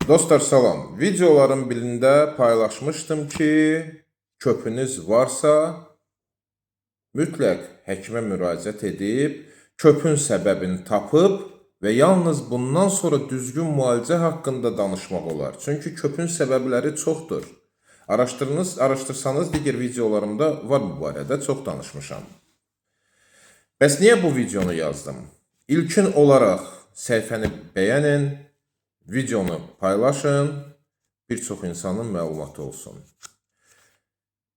Dostlar salam. Videoların birində paylaşmışdım ki, köpünüz varsa mütləq həkimə müraciət edib, köpün səbəbini tapıb və yalnız bundan sonra düzgün müalicə haqqında danışmaq olar. Çünki köpün səbəbləri çoxdur. Araşdırsanız digər videolarımda var bu barədə, çox danışmışam. Bəs niyə bu videonu yazdım? İlkin olaraq səhifəni bəyənin, videonu paylaşın, bir çox insanın məlumatı olsun.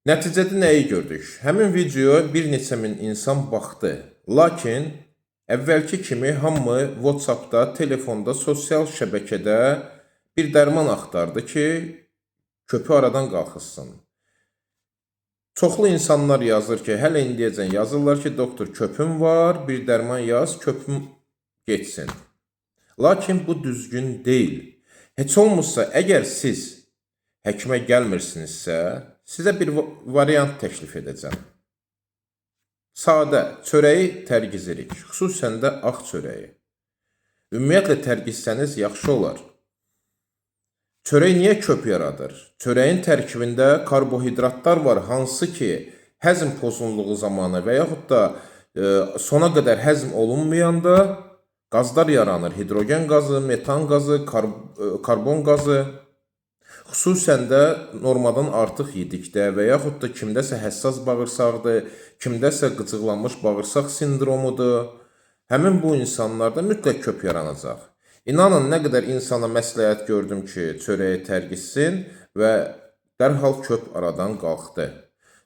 Nəticədə nəyi gördük? Həmin videoya bir neçə min insan baxdı. Lakin əvvəlki kimi hamı WhatsAppda, telefonda, sosial şəbəkədə bir dərman axtardı ki, köpü aradan qalxızsın. Çoxlu insanlar yazır ki, hələ indiyəcən yazırlar ki, doktor köpüm var, bir dərman yaz, köpüm geçsin. Lakin bu düzgün deyil. Heç olmazsa əgər siz həkimə gəlmirsinizsə, sizə bir variant təklif edəcəm. Sadə, çörəyi tərgizirik, xüsusən də ağ çörəyi. Ümumiyyətlə tərgizsəniz yaxşı olar. Çörək niyə köp yaradır? Çörəyin tərkibində karbohidratlar var, hansı ki, həzm pozğunluğu zamanı və yaxud da sona qədər həzm olunmayanda qazlar yaranır. Hidrogen qazı, metan qazı, karbon qazı. Xüsusən də normadan artıq yedikdə və yaxud da kimdəsə həssas bağırsaqdır, kimdəsə qıcıqlanmış bağırsaq sindromudur. Həmin bu insanlarda mütləq köp yaranacaq. İnanın, nə qədər insana məsləhət gördüm ki, çörəyi tərgizsin və dərhal köp aradan qalxdı.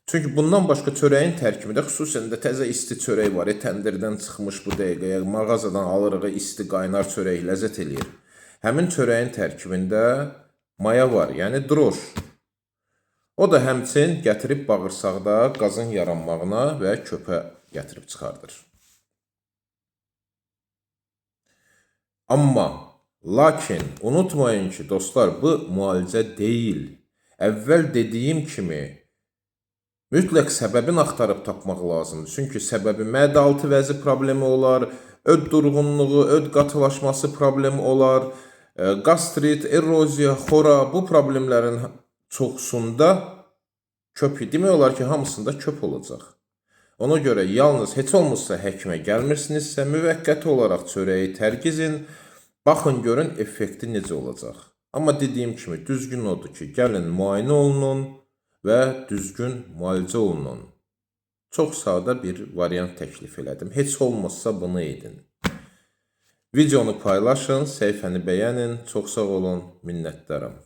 Çünki bundan başqa çörəyin tərkibində xüsusən də təzə isti çörək var. Təndirdən çıxmış bu dəqiqəyə, mağazadan alırıq, isti qaynar çörək ləzzət eləyir. Həmin çörəyin tərkibində maya var, yəni droş. O da həmçin gətirib bağırsaqda qazın yaranmağına və köpə gətirib çıxardır. Amma, lakin unutmayın ki, dostlar, bu müalicə deyil. Əvvəl dediyim kimi, mütləq səbəbini axtarıb tapmaq lazımdır. Çünki səbəbi mədə-altı vəzi problemi olar, öd durğunluğu, öd qatılaşması problemi olar, qastrit, eroziya, xora, bu problemlərin çoxsunda köp, demək olar ki, hamısında köp olacaq. Ona görə yalnız heç olmazsa həkimə gəlmirsinizsə, müvəqqəti olaraq çörəyi tərgizin, baxın görün effekti necə olacaq. Amma dediyim kimi düzgün odur ki, gəlin müayinə olunun və düzgün müalicə olunun. Çox sadə bir variant təklif elədim. Heç olmazsa bunu edin. Videonu paylaşın, səhifəni bəyənin. Çox sağ olun, minnətdarım.